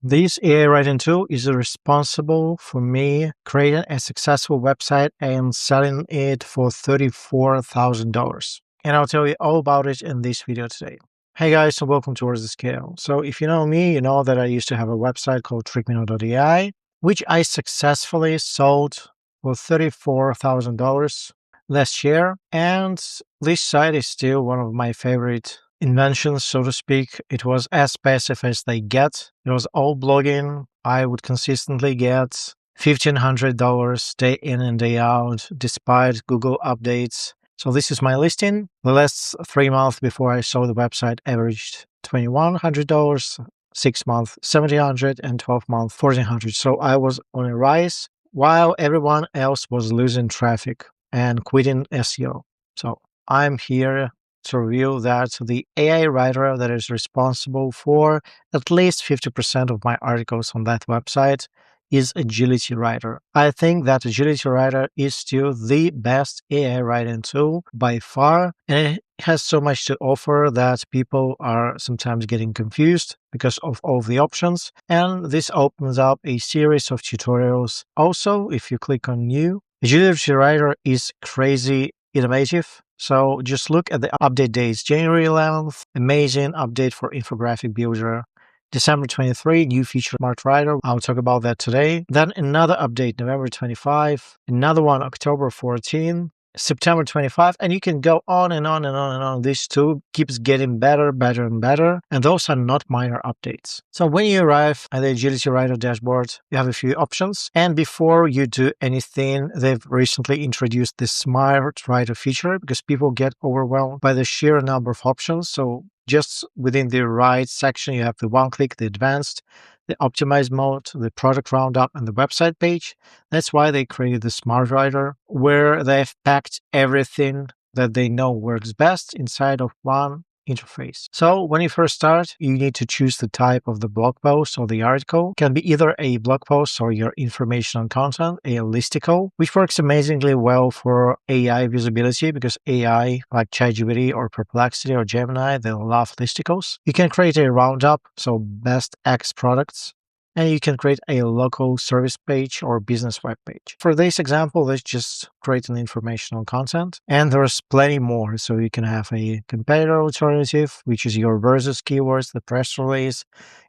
This AI writing tool is responsible for me creating a successful website and selling it for $34,000. And I'll tell you all about it in this video today. Hey guys, and welcome towards the scale. So if you know me, you know that I used to have a website called trickmino.ai, which I successfully sold for $34,000 last year. And this site is still one of my favorite inventions, so to speak. It was as passive as they get. It was all blogging. I would consistently get $1,500 day in and day out, despite Google updates. So this is my listing. The last 3 months before I sold the website averaged $2,100, 6 months $1,700, and 12 months $1,400. So I was on a rise while everyone else was losing traffic and quitting SEO. So I'm here to reveal that the AI writer that is responsible for at least 50% of my articles on that website is Agility Writer. I think that Agility Writer is still the best AI writing tool by far, and it has so much to offer that people are sometimes getting confused because of all of the options. And this opens up a series of tutorials. Also, if you click on New, Agility Writer is crazy innovative. So just look at the update dates. January 11th, amazing update for infographic builder. December 23, new feature Smart Writer. I'll talk about that today. Then another update, November 25, another one, October 14, September 25, and you can go on and on and on and on. This tool keeps getting better and better, and those are not minor updates. So when you arrive at the Agility Writer dashboard, you have a few options, and before you do anything, they've recently introduced this Smart Writer feature because people get overwhelmed by the sheer number of options. So just within the right section, you have the one-click, the advanced, the optimized mode, the product roundup, and the website page. That's why they created the Smart Writer, where they've packed everything that they know works best inside of one interface. So when you first start, you need to choose the type of the blog post or the article. It can be either a blog post or your information on content, a listicle, which works amazingly well for AI visibility because AI like ChatGPT or Perplexity or Gemini, they love listicles. You can create a roundup, so best X products, and you can create a local service page or business web page. For this example, let's just create an informational content, and there's plenty more. So you can have a competitor alternative, which is your versus keywords, the press release.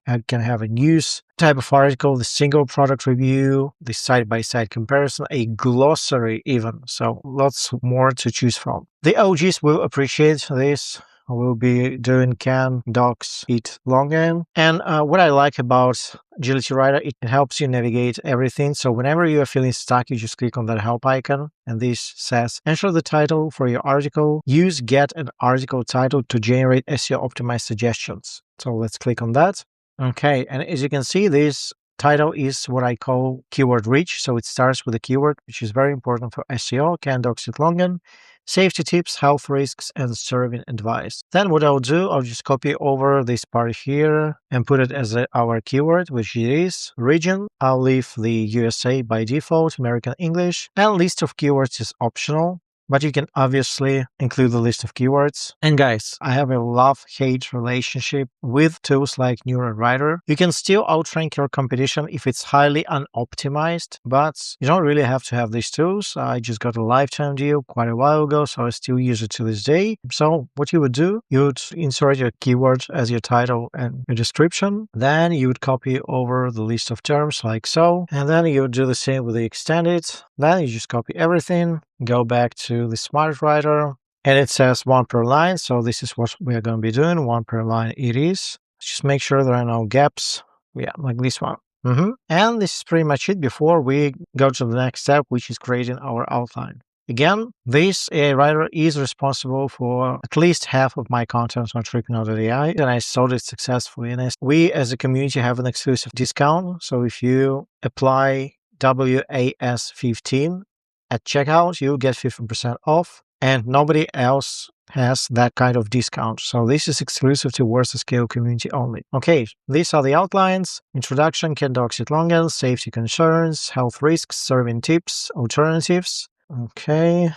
You can have a news type of article, the single product review, the side-by-side comparison, a glossary even. So lots more to choose from. The OGs will appreciate this. We'll be doing can, docs, it, login. And what I like about Agility Writer, it helps you navigate everything. So whenever you are feeling stuck, you just click on that help icon. And this says, enter the title for your article. Use get an article title to generate SEO optimized suggestions. So let's click on that. Okay, and as you can see, this title is what I call keyword rich. So it starts with a keyword, which is very important for SEO, can, docs, it, login, safety tips, health risks, and serving advice. Then what I'll do, I'll just copy over this part here and put it as our keyword, which it is region. I'll leave the USA by default, American English, and list of keywords is optional, but you can obviously include the list of keywords. And guys, I have a love-hate relationship with tools like Neural Writer. You can still outrank your competition if it's highly unoptimized, but you don't really have to have these tools. I just got a lifetime deal quite a while ago, so I still use it to this day. So what you would do, you would insert your keyword as your title and your description. Then you would copy over the list of terms like so, and then you would do the same with the extended. Then you just copy everything, go back to the Smart Writer, and it says 1 per line. So this is what we are going to be doing. 1 per line it is. Just make sure there are no gaps. Yeah, like this one. And this is pretty much it before we go to the next step, which is creating our outline. Again, this AI writer is responsible for at least half of my content on trickmino.ai, and I sold it successfully. And we as a community have an exclusive discount. So if you apply WAS15 at checkout, you'll get 15% off, and nobody else has that kind of discount. So this is exclusive to Worth the Scale community only. Okay, these are the outlines: introduction, can, docs, it, login, safety concerns, health risks, serving tips, alternatives. Okay.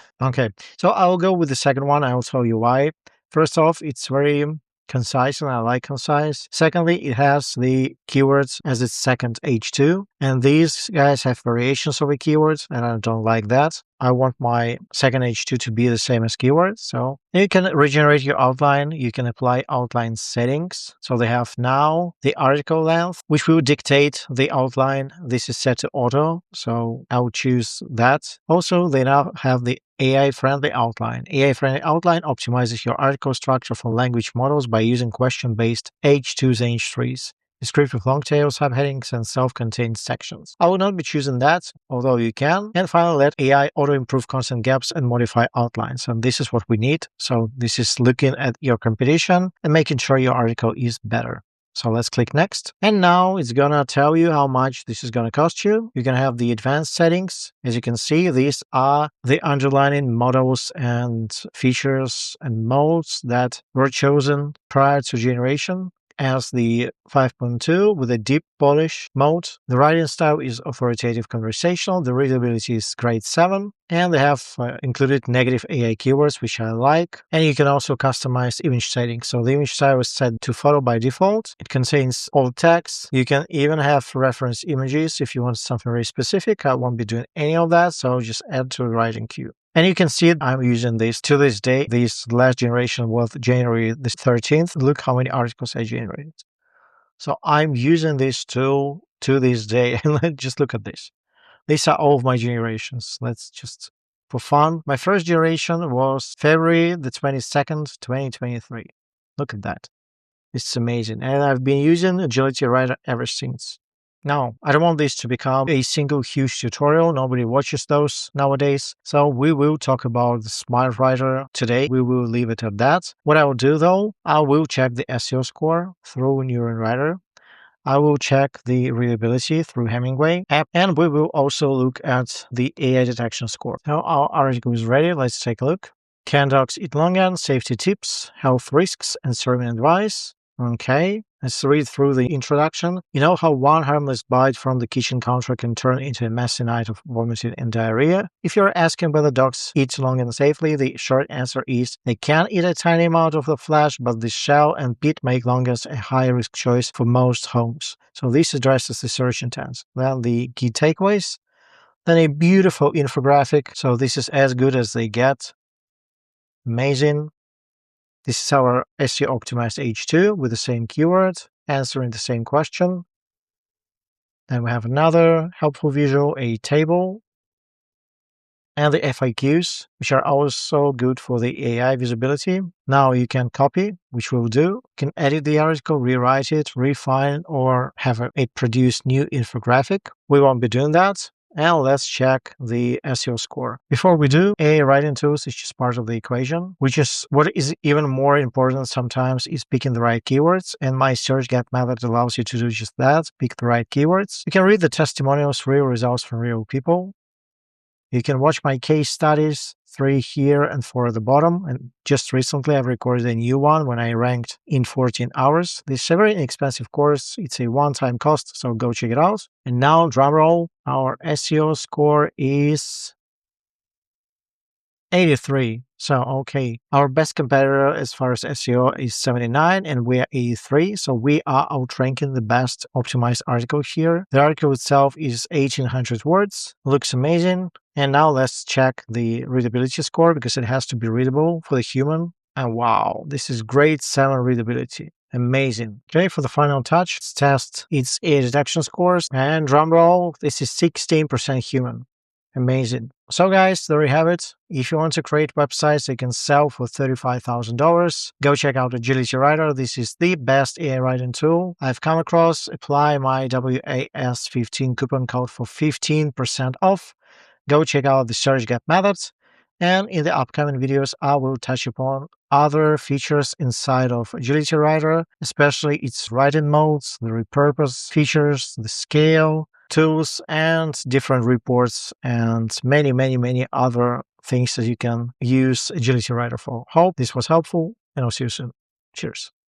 So I'll go with the second one. I'll tell you why. First off, it's very concise, and I like concise. Secondly, it has the keywords as its second H2, and these guys have variations of the keywords, and I don't like that. I want my second H2 to be the same as keywords. So you can regenerate your outline. You can apply outline settings. So they have now the article length, which will dictate the outline. This is set to auto, so I will choose that. Also, they now have the AI-friendly outline. AI-friendly outline optimizes your article structure for language models by using question-based H2s and H3s. Script with long tails, subheadings, and self-contained sections. I will not be choosing that, although you can. And finally, let AI auto-improve constant gaps and modify outlines. And this is what we need. So this is looking at your competition and making sure your article is better. So let's click next. And now it's gonna tell you how much this is gonna cost you. You're gonna have the advanced settings. As you can see, these are the underlying models and features and modes that were chosen prior to generation. As the 5.2 with a deep polish mode. The writing style is authoritative conversational. The readability is grade 7. And they have included negative AI keywords, which I like. And you can also customize image settings. So the image style is set to photo by default. It contains all text. You can even have reference images if you want something very specific. I won't be doing any of that, so just add to the writing queue. And you can see I'm using this to this day. This last generation was January the 13th. Look how many articles I generated. So I'm using this tool to this day. And just look at this. These are all of my generations. Let's just, for fun. My first generation was February the 22nd, 2023. Look at that. It's amazing. And I've been using Agility Writer ever since. Now, I don't want this to become a single huge tutorial. Nobody watches those nowadays. So we will talk about the Smart Writer today. We will leave it at that. What I will do though, I will check the SEO score through Neuron Writer. I will check the readability through Hemingway app, and we will also look at the AI detection score. Now our article is ready. Let's take a look. Can dogs eat longan? Safety tips, health risks, and serving advice. Okay, let's read through the introduction. You know how one harmless bite from the kitchen counter can turn into a messy night of vomiting and diarrhea? If you're asking whether dogs eat longan safely, the short answer is they can eat a tiny amount of the flesh, but the shell and pit make longans a high-risk choice for most homes. So this addresses the search intent. Then the key takeaways. Then a beautiful infographic. So this is as good as they get. Amazing. This is our SEO optimized H2 with the same keyword, answering the same question. Then we have another helpful visual, a table, and the FAQs, which are also good for the AI visibility. Now you can copy, which we'll do. You can edit the article, rewrite it, refine, or have it produce new infographic. We won't be doing that. And let's check the SEO score. Before we do, AI writing tools is just part of the equation, which is what is even more important sometimes is picking the right keywords. And my search gap method allows you to do just that, pick the right keywords. You can read the testimonials, real results from real people. You can watch my case studies, 3 here and 4 at the bottom. And just recently, I've recorded a new one when I ranked in 14 hours. This is a very inexpensive course. It's a one-time cost, so go check it out. And now, drumroll, our SEO score is 83. So, okay, our best competitor as far as SEO is 79 and we are 83. So we are outranking the best optimized article here. The article itself is 1800 words, looks amazing. And now let's check the readability score because it has to be readable for the human. And wow, this is grade 7 readability. Amazing. Okay, for the final touch, let's test its AI detection scores. And drumroll, this is 16% human. Amazing. So guys, there you have it. If you want to create websites that can sell for $35,000, go check out Agility Writer. This is the best AI writing tool I've come across. Apply my WAS15 coupon code for 15% off. Go check out the search gap methods. And in the upcoming videos, I will touch upon other features inside of Agility Writer, especially its writing modes, the repurpose features, the scale, tools, and different reports, and many other things that you can use Agility Writer for. Hope this was helpful, and I'll see you soon. Cheers.